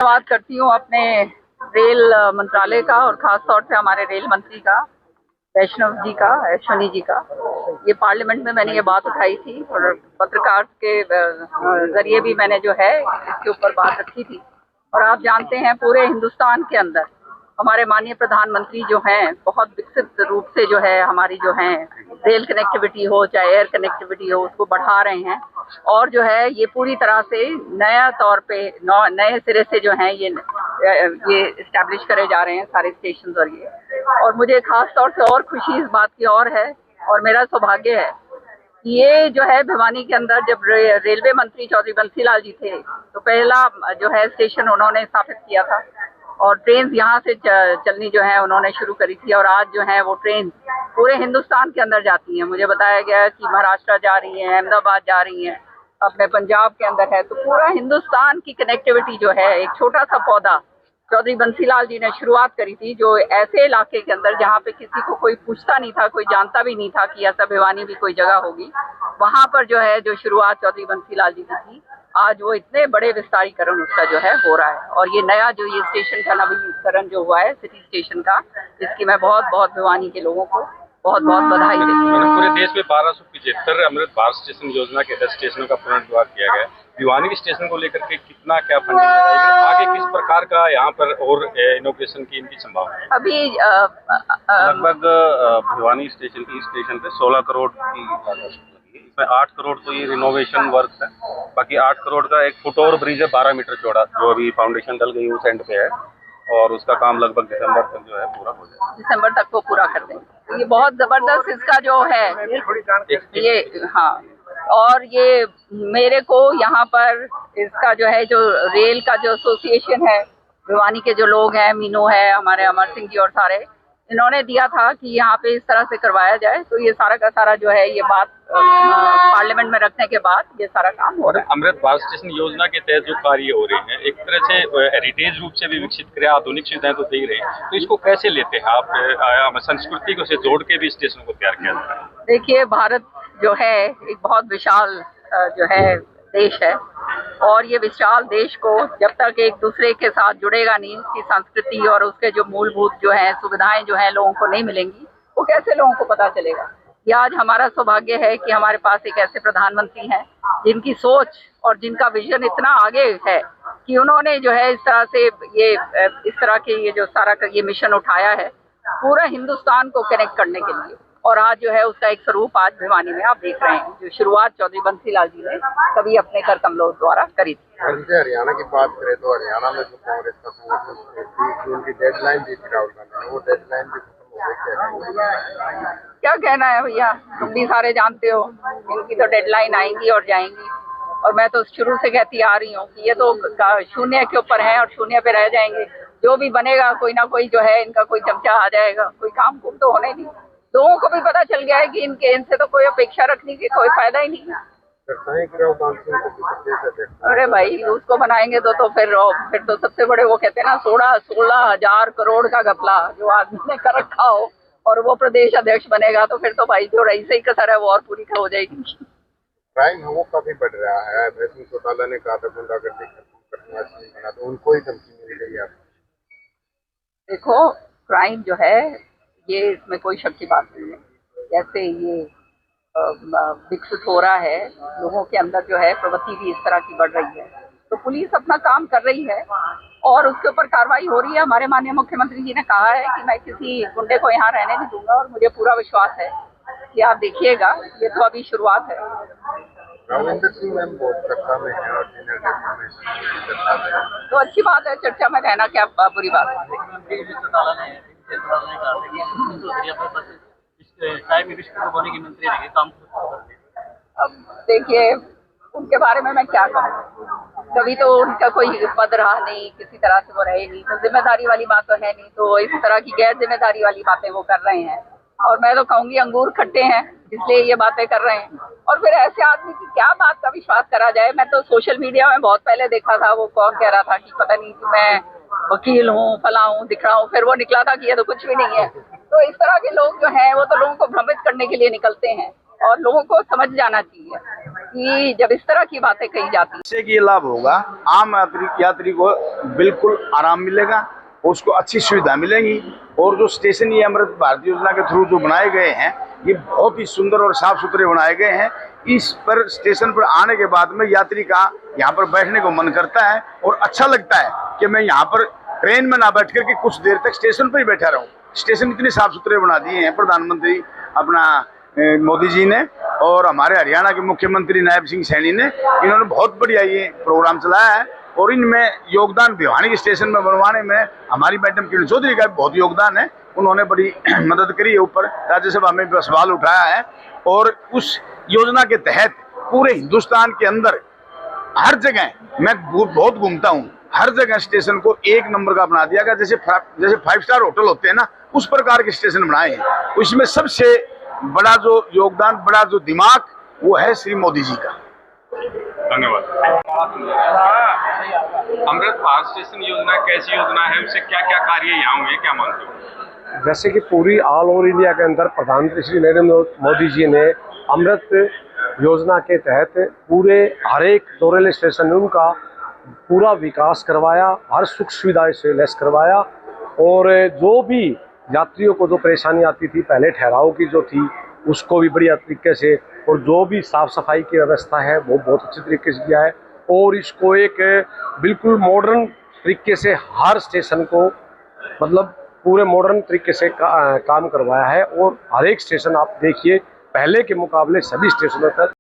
धन्यवाद करती हूँ अपने रेल मंत्रालय का और खास तौर से हमारे रेल मंत्री का, वैष्णव जी का, अश्विनी जी का। ये पार्लियामेंट में मैंने ये बात उठाई थी और पत्रकार के जरिए भी मैंने जो है इसके ऊपर बात रखी थी। और आप जानते हैं पूरे हिंदुस्तान के अंदर हमारे माननीय प्रधानमंत्री जो हैं बहुत विकसित रूप से जो है हमारी जो है रेल कनेक्टिविटी हो चाहे एयर कनेक्टिविटी हो उसको बढ़ा रहे हैं। और जो है ये पूरी तरह से नया तौर पे नए सिरे से जो है ये इस्टेब्लिश करे जा रहे हैं सारे स्टेशन। और मुझे खास तौर से और खुशी इस बात की और है और मेरा सौभाग्य है कि ये जो है भिवानी के अंदर जब रेलवे मंत्री चौधरी बंसीलाल जी थे तो पहला जो है स्टेशन उन्होंने स्थापित किया था और ट्रेन यहाँ से चलनी जो है उन्होंने शुरू करी थी। और आज जो है वो ट्रेन पूरे हिंदुस्तान के अंदर जाती है। मुझे बताया गया कि महाराष्ट्र जा रही है, अहमदाबाद जा रही है, अपने पंजाब के अंदर है। तो पूरा हिंदुस्तान की कनेक्टिविटी जो है एक छोटा सा पौधा चौधरी बंसीलाल जी ने शुरुआत करी थी, जो ऐसे इलाके के अंदर जहाँ पे किसी को कोई पूछता नहीं था, कोई जानता भी नहीं था कि ऐसा भिवानी भी कोई जगह होगी, वहां पर जो है जो शुरुआत चौधरी बंसीलाल जी की थी, आज वो इतने बड़े विस्तारीकरण उसका जो है हो रहा है। और ये नया जो ये स्टेशन का नवीनीकरण जो हुआ है सिटी स्टेशन का, इसकी मैं बहुत बहुत भिवानी के लोगों को बहुत बहुत बधाई देती हूँ। पूरे देश में 1275 अमृत भारत स्टेशन योजना के 10 स्टेशनों का पुनर्द्वार किया गया है। भिवानी के स्टेशन को लेकर के कितना क्या फंडिंग लगाएगी, आगे किस प्रकार का यहाँ पर और इनोवेशन की इनकी संभावना है? अभी लगभग भिवानी स्टेशन की स्टेशन पे 16 करोड़ की लागत लगी है। इसमें 8 करोड़ तो ये रिनोवेशन वर्क है, बाकी 8 करोड़ का एक फुट ओवर ब्रिज है 12 मीटर चौड़ा, जो अभी फाउंडेशन डल गई उस एंड पे है और उसका काम लगभग दिसंबर तक जो है पूरा हो जाएगा। दिसंबर तक वो पूरा कर देंगे। ये बहुत जबरदस्त इसका जो है ये हाँ। और ये मेरे को यहाँ पर इसका जो है जो रेल का जो एसोसिएशन है, भिवानी के जो लोग हैं, मीनू है, हमारे अमर सिंह जी और सारे, इन्होंने दिया था कि यहाँ पे इस तरह से करवाया जाए। तो ये सारा का सारा जो है ये बात पार्लियामेंट में रखने के बाद ये सारा काम हो रहा है। अमृत भारत स्टेशन योजना के तहत जो कार्य हो रहे हैं एक तरह से हेरिटेज रूप से भी विकसित करे, आधुनिक सुविधाएं तो दे ही रहे हैं, तो इसको कैसे लेते हैं आप? संस्कृति को से जोड़ के भी स्टेशन को तैयार किया जाता है। देखिए, भारत जो है एक बहुत विशाल जो है देश है और ये विशाल देश को जब तक एक दूसरे के साथ जुड़ेगा नहीं, उसकी संस्कृति और उसके जो मूलभूत जो है सुविधाएं जो है लोगों को नहीं मिलेंगी, वो कैसे लोगों को पता चलेगा। ये आज हमारा सौभाग्य है कि हमारे पास एक ऐसे प्रधानमंत्री हैं जिनकी सोच और जिनका विजन इतना आगे है कि उन्होंने जो है इस तरह से ये इस तरह के ये जो सारा ये मिशन उठाया है पूरा हिंदुस्तान को कनेक्ट करने के लिए। और आज जो है उसका एक स्वरूप आज भिवानी में आप देख रहे हैं, जो शुरुआत चौधरी बंसीलाल जी ने कभी अपने कर कमलों द्वारा करी थी। हरियाणा की बात करें तो हरियाणा में जो कांग्रेस का समर्थन उनकी डेडलाइन दी थी राहुल गांधी, वो डेडलाइन भी क्या कहना है भैया, तुम भी सारे जानते हो इनकी तो डेडलाइन आएंगी और जाएंगी। और मैं तो शुरू से कहती आ रही हूँ कि ये तो शून्य के ऊपर है और शून्य पे रह जाएंगे। जो भी बनेगा कोई ना कोई जो है इनका कोई चमचा आ जाएगा, कोई काम कुम तो होने नहीं। लोगों को भी पता चल गया है कि इनसे तो कोई अपेक्षा रखने की कोई फायदा ही नहीं है। अरे भाई, उसको बनाएंगे तो फिर तो सबसे बड़े वो कहते हैं ना 16,000 करोड़ का घपला जो आदमी ने कर रखा हो और वो प्रदेश अध्यक्ष बनेगा तो फिर तो भाई जो रईस ही कसर है वो और पूरी हो जाएगी। क्राइम वो काफी बढ़ रहा है। वैष्णव चौटाला ने कहा था गुंडागर्दी करना, तो उनको ही धमकी मिल गई। आप देखो, क्राइम जो है ये इसमें कोई शक की बात नहीं है। जैसे ये विकसित हो रहा है, लोगों के अंदर जो है प्रवृत्ति भी इस तरह की बढ़ रही है, तो पुलिस अपना काम कर रही है और उसके ऊपर कार्रवाई हो रही है। हमारे माननीय मुख्यमंत्री जी ने कहा है कि मैं किसी गुंडे को यहाँ रहने नहीं दूंगा और मुझे पूरा विश्वास है कि आप देखिएगा, ये तो अभी शुरुआत है। राविंदर सिंह मैम बहुत चर्चा में है और तो अच्छी बात है, चर्चा में रहना क्या बुरी बात है। अब देखिए, उनके बारे में मैं क्या कहूँ, कभी तो उनका कोई पद रहा नहीं, किसी तरह से वो रहे नहीं, तो जिम्मेदारी वाली बात तो है नहीं, तो इस तरह की गैर जिम्मेदारी वाली बातें वो कर रहे हैं। और मैं तो कहूँगी अंगूर खट्टे हैं इसलिए ये बातें कर रहे हैं। और फिर ऐसे आदमी की क्या बात का विश्वास करा जाए। मैं तो सोशल मीडिया में बहुत पहले देखा था, वो कौन कह रहा था कि पता नहीं कि मैं वकील हूँ, फला हूँ, दिख रहा हूँ, फिर वो निकला था कि ये तो कुछ भी नहीं है। तो इस तरह के लोग जो हैं वो तो लोगों को भ्रमित करने के लिए निकलते हैं और लोगों को समझ जाना चाहिए कि जब इस तरह की बातें कही जाती हैं। इससे ये लाभ होगा, आम यात्री को बिल्कुल आराम मिलेगा, उसको अच्छी सुविधा मिलेगी। और जो स्टेशन ये अमृत भारत योजना के थ्रू जो बनाए गए हैं, ये बहुत ही सुंदर और साफ सुथरे बनाए गए हैं। इस पर स्टेशन पर आने के बाद में यात्री का यहाँ पर बैठने को मन करता है और अच्छा लगता है कि मैं यहाँ पर ट्रेन में ना बैठ करके कुछ देर तक स्टेशन पर ही बैठा रहूँ। स्टेशन इतने साफ सुथरे बना दिए हैं प्रधानमंत्री अपना मोदी जी ने, और हमारे हरियाणा के मुख्यमंत्री नायब सिंह सैनी ने, इन्होंने बहुत बढ़िया ये प्रोग्राम चलाया है। और इनमें योगदान भिवानी के स्टेशन में बनवाने में हमारी मैडम किरण चौधरी का भी बहुत योगदान है। उन्होंने बड़ी मदद करी है, ऊपर राज्यसभा में भी सवाल उठाया है। और उस योजना के तहत पूरे हिंदुस्तान के अंदर हर जगह, मैं बहुत घूमता हूँ, हर जगह स्टेशन को एक नंबर का बना दिया गया। जैसे 5 स्टार होटल होते हैं ना, उस प्रकार के स्टेशन बनाए हैं। उसमें सबसे बड़ा जो योगदान, बड़ा जो दिमाग, वो है श्री मोदी जी का। धन्यवाद। अमृत भारत स्टेशन योजना कैसी योजना है, उससे क्या क्या कार्य यहाँ हुए, क्या मानते हो? जैसे कि पूरी ऑल ओवर इंडिया के अंदर प्रधानमंत्री श्री नरेंद्र मोदी जी ने अमृत योजना के तहत पूरे हर एक दो रेलवे स्टेशन उनका पूरा विकास करवाया, हर सुख सुविधा से लैस करवाया। और जो भी यात्रियों को जो परेशानी आती थी पहले ठहराव की जो थी, उसको भी बढ़िया तरीके से, और जो भी साफ़ सफाई की व्यवस्था है वो बहुत अच्छे तरीके से किया है। और इसको एक बिल्कुल मॉडर्न तरीके से हर स्टेशन को, मतलब पूरे मॉडर्न तरीके से काम करवाया है। और हर एक स्टेशन आप देखिए, पहले के मुकाबले सभी स्टेशनों पर